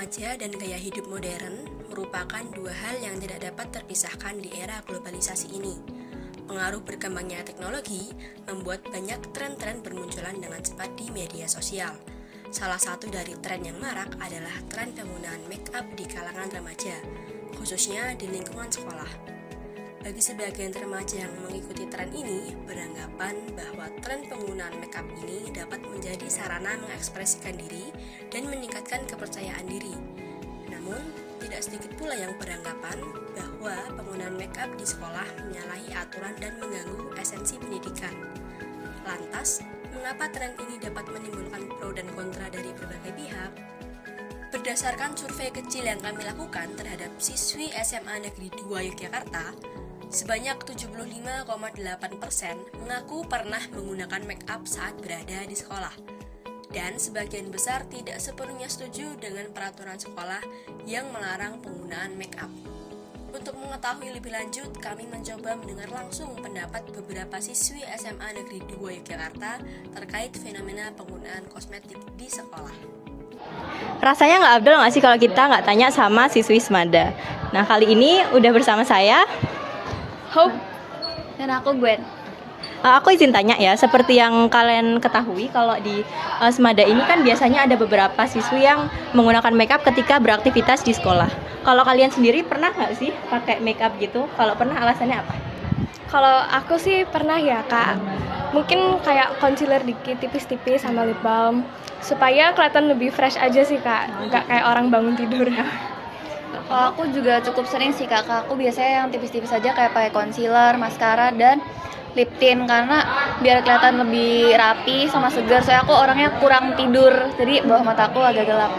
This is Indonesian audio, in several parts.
remaja dan gaya hidup modern merupakan dua hal yang tidak dapat terpisahkan di era globalisasi ini. Pengaruh berkembangnya teknologi membuat banyak tren-tren bermunculan dengan cepat di media sosial. Salah satu dari tren yang marak adalah tren penggunaan make up di kalangan remaja, khususnya di lingkungan sekolah. Bagi sebagian remaja yang mengikuti tren ini, beranggapan bahwa tren penggunaan makeup ini dapat menjadi sarana mengekspresikan diri dan meningkatkan kepercayaan diri. Namun, tidak sedikit pula yang beranggapan bahwa penggunaan makeup di sekolah menyalahi aturan dan mengganggu esensi pendidikan. Lantas, mengapa tren ini dapat menimbulkan pro dan kontra dari berbagai pihak? Berdasarkan survei kecil yang kami lakukan terhadap siswi SMA Negeri 2 Yogyakarta, sebanyak 75,8% mengaku pernah menggunakan make up saat berada di sekolah. Dan sebagian besar tidak sepenuhnya setuju dengan peraturan sekolah yang melarang penggunaan make up. Untuk mengetahui lebih lanjut, kami mencoba mendengar langsung pendapat beberapa siswi SMA Negeri 2 Yogyakarta terkait fenomena penggunaan kosmetik di sekolah. Rasanya nggak abdol nggak sih kalau kita nggak tanya sama siswi Semada. Nah, kali ini udah bersama saya Hope dan aku Gwen. Aku izin tanya ya, seperti yang kalian ketahui kalau di Semada ini kan biasanya ada beberapa siswi yang menggunakan makeup ketika beraktivitas di sekolah. Kalau kalian sendiri pernah nggak sih pakai makeup gitu? Kalau pernah, alasannya apa? Kalau aku sih pernah ya kak, mungkin kayak concealer dikit, tipis-tipis sama lip balm supaya kelihatan lebih fresh aja sih kak, nggak kayak orang bangun tidur. Kalau aku juga cukup sering sih kak, aku biasanya yang tipis-tipis aja kayak pakai concealer, maskara, dan lip tint karena biar kelihatan lebih rapi sama segar. Soalnya aku orangnya kurang tidur, jadi bawah mataku agak gelap.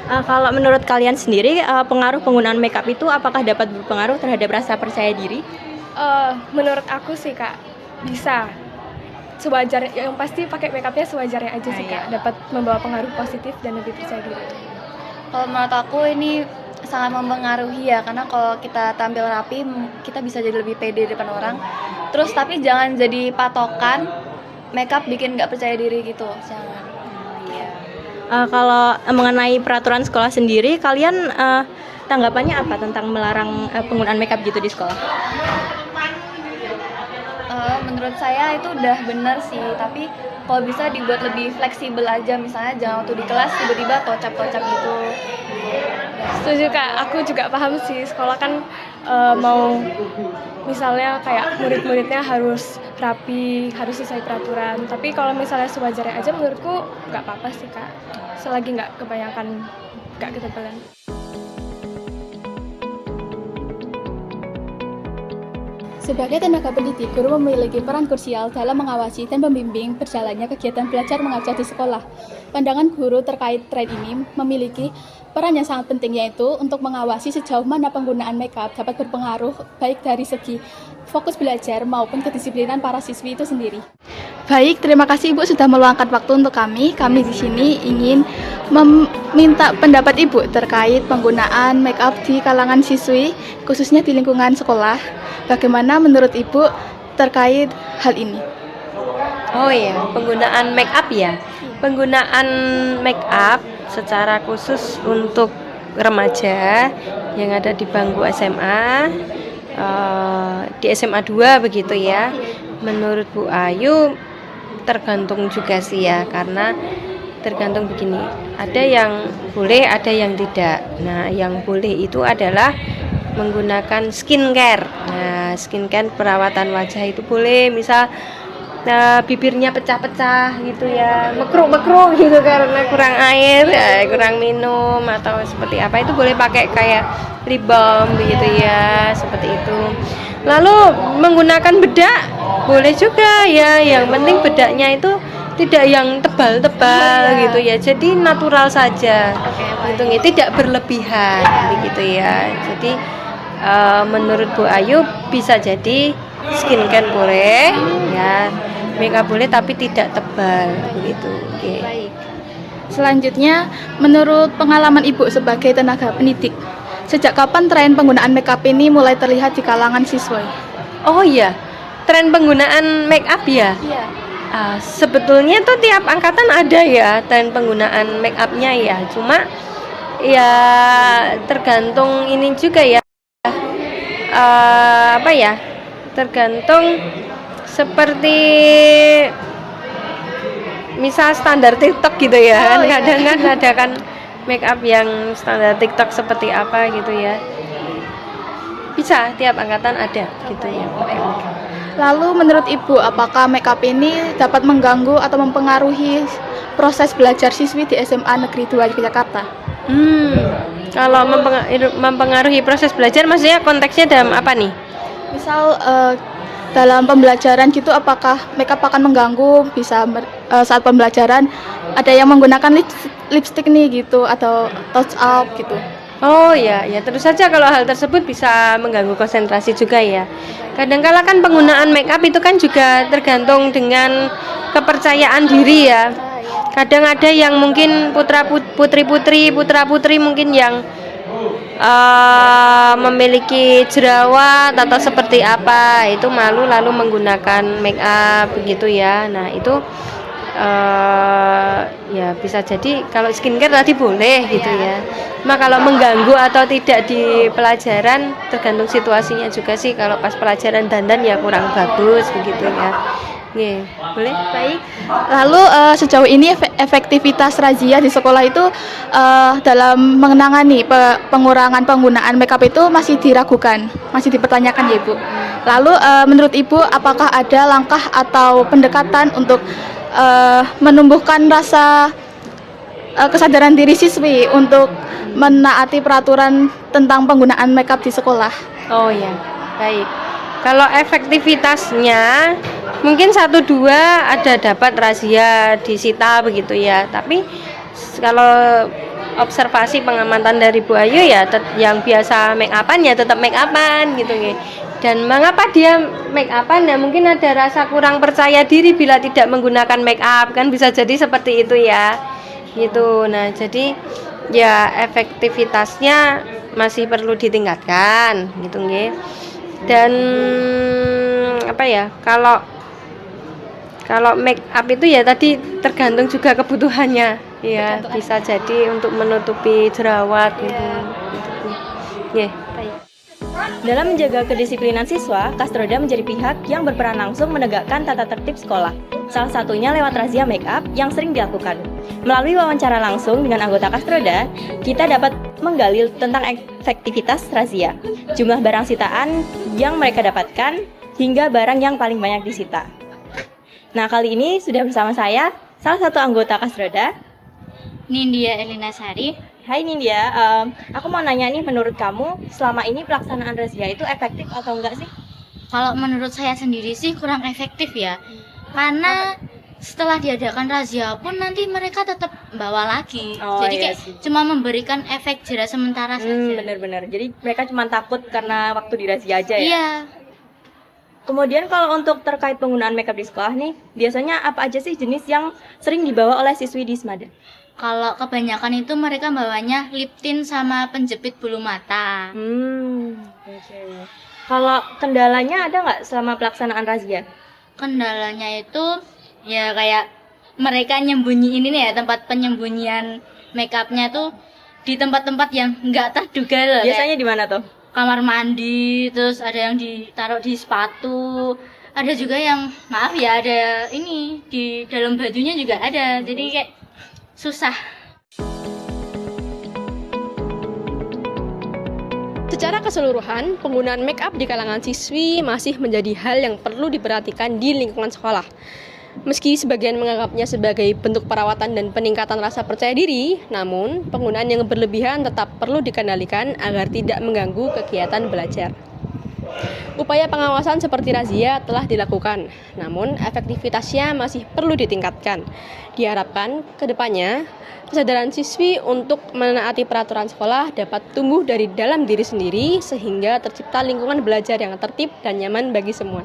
Kalau menurut kalian sendiri, pengaruh penggunaan makeup itu apakah dapat berpengaruh terhadap rasa percaya diri? Menurut aku sih kak, bisa. Sewajarnya, yang pasti pakai makeupnya sewajarnya aja sih kak, dapat membawa pengaruh positif dan lebih percaya diri. Kalau menurut aku ini sangat mempengaruhi ya, karena kalau kita tampil rapi, kita bisa jadi lebih pede di depan orang. Terus tapi jangan jadi patokan makeup bikin nggak percaya diri gitu, jangan. Kalau mengenai peraturan sekolah sendiri, kalian tanggapannya apa tentang melarang penggunaan makeup gitu di sekolah? Menurut saya itu udah benar sih, tapi kalau bisa dibuat lebih fleksibel aja, misalnya jangan waktu di kelas tiba-tiba tocap-tocap gitu. Setuju kak, aku juga paham sih, sekolah kan mau misalnya kayak murid-muridnya harus rapi, harus sesuai peraturan. Tapi kalau misalnya sewajarnya aja menurutku nggak apa-apa sih kak, selagi nggak kebanyakan, nggak ketebalan. Sebagai tenaga pendidik, guru memiliki peran krusial dalam mengawasi dan membimbing berjalannya kegiatan belajar mengajar di sekolah. Pandangan guru terkait tren ini memiliki peran yang sangat penting, yaitu untuk mengawasi sejauh mana penggunaan makeup dapat berpengaruh baik dari segi fokus belajar maupun kedisiplinan para siswi itu sendiri. Baik, terima kasih Ibu sudah meluangkan waktu untuk kami. Kami di sini ingin meminta pendapat Ibu terkait penggunaan makeup di kalangan siswi, khususnya di lingkungan sekolah. Bagaimana menurut Ibu terkait hal ini? Oh iya, penggunaan make up ya. Penggunaan make up secara khusus untuk remaja yang ada di bangku SMA, di SMA 2 begitu ya. Menurut Bu Ayu tergantung juga sih ya, karena tergantung begini. Ada yang boleh, ada yang tidak. Nah, yang boleh itu adalah menggunakan skincare. Nah, skincare perawatan wajah itu boleh, misal bibirnya pecah-pecah gitu ya, mekruk-mekruk gitu karena kurang air, kurang minum atau seperti apa, itu boleh pakai kayak lip balm begitu ya, seperti itu. Lalu menggunakan bedak boleh juga ya, yang penting bedaknya itu tidak yang tebal-tebal gitu ya, jadi natural saja, gitu, tidak berlebihan begitu ya. Jadi menurut Bu Ayu bisa jadi skincare boleh ya, makeup boleh tapi tidak tebal begitu. Okay. Baik. Selanjutnya, menurut pengalaman Ibu sebagai tenaga pendidik, sejak kapan tren penggunaan makeup ini mulai terlihat di kalangan siswa? Oh iya, tren penggunaan makeup ya. Iya. Sebetulnya tuh tiap angkatan ada ya tren penggunaan make upnya ya, cuma ya tergantung ini juga ya. Apa ya? Tergantung seperti misal standar TikTok gitu ya. Kadang kan ada kan make up yang standar TikTok seperti apa gitu ya. Bisa tiap angkatan ada gitu ya. Lalu menurut Ibu, apakah make up ini dapat mengganggu atau mempengaruhi proses belajar siswi di SMA Negeri 2 Yogyakarta? Kalau mempengaruhi proses belajar maksudnya konteksnya dalam apa nih? Misal dalam pembelajaran gitu, apakah make up akan mengganggu bisa saat pembelajaran ada yang menggunakan lipstick nih gitu atau touch up gitu? Oh ya, ya terus saja kalau hal tersebut bisa mengganggu konsentrasi juga ya. Kadang-kala kan penggunaan make up itu kan juga tergantung dengan kepercayaan diri ya. Kadang ada yang mungkin putra-putri mungkin yang memiliki jerawat atau seperti apa, itu malu lalu menggunakan make up begitu ya. Nah itu ya bisa jadi kalau skincare tadi boleh gitu ya. Cuma kalau mengganggu atau tidak di pelajaran tergantung situasinya juga sih. Kalau pas pelajaran dandan ya kurang bagus begitu ya. Nih, boleh? Baik. Lalu sejauh ini efektivitas razia di sekolah itu dalam menangani pengurangan penggunaan makeup itu masih diragukan, masih dipertanyakan ya Ibu. Lalu menurut Ibu apakah ada langkah atau pendekatan untuk menumbuhkan rasa kesadaran diri siswi untuk menaati peraturan tentang penggunaan makeup di sekolah? Oh ya, baik. Kalau efektivitasnya mungkin 1-2 ada dapat razia disita begitu ya. Tapi kalau observasi pengamatan dari Bu Ayu ya yang biasa make upan ya tetap make upan gitu ya. Dan mengapa dia make upan ya mungkin ada rasa kurang percaya diri bila tidak menggunakan make up, kan bisa jadi seperti itu ya. Gitu. Nah, jadi ya efektivitasnya masih perlu ditingkatkan gitu nggih. Dan apa ya, kalau make up itu ya tadi tergantung juga kebutuhannya ya, bisa jadi untuk menutupi jerawat gitu. Yeah. Dalam menjaga kedisiplinan siswa, Kastroda menjadi pihak yang berperan langsung menegakkan tata tertib sekolah. Salah satunya lewat razia make up yang sering dilakukan. Melalui wawancara langsung dengan anggota Kastroda, kita dapat menggali tentang efektivitas razia, jumlah barang sitaan yang mereka dapatkan, hingga barang yang paling banyak disita. Nah, kali ini sudah bersama saya, salah satu anggota Kastroda, Nindya Elina Sari. Hai Nindya, aku mau nanya nih, menurut kamu selama ini pelaksanaan razia itu efektif atau enggak sih? Kalau menurut saya sendiri sih kurang efektif ya. Karena setelah diadakan razia pun nanti mereka tetap bawa lagi. Jadi kayak cuma memberikan efek jera sementara saja. Bener-bener. Jadi mereka cuma takut karena waktu dirazia aja ya? Iya. Kemudian kalau untuk terkait penggunaan makeup di sekolah nih, biasanya apa aja sih jenis yang sering dibawa oleh siswi di Semada? Kalau kebanyakan itu mereka bawanya lip tint sama penjepit bulu mata. Okay. Kalau kendalanya ada nggak selama pelaksanaan razia? Kendalanya itu ya kayak mereka nyembunyiin ini ya, tempat penyembunyian makeupnya tuh di tempat-tempat yang nggak terduga loh. Biasanya di mana tuh? Kamar mandi, terus ada yang ditaruh di sepatu, ada juga yang maaf ya ada ini di dalam bajunya juga ada, jadi kayak susah. Secara keseluruhan, penggunaan make up di kalangan siswi masih menjadi hal yang perlu diperhatikan di lingkungan sekolah. Meski sebagian menganggapnya sebagai bentuk perawatan dan peningkatan rasa percaya diri, namun penggunaan yang berlebihan tetap perlu dikendalikan agar tidak mengganggu kegiatan belajar. Upaya pengawasan seperti razia telah dilakukan, namun efektivitasnya masih perlu ditingkatkan. Diharapkan ke depannya, kesadaran siswi untuk menaati peraturan sekolah dapat tumbuh dari dalam diri sendiri sehingga tercipta lingkungan belajar yang tertib dan nyaman bagi semua.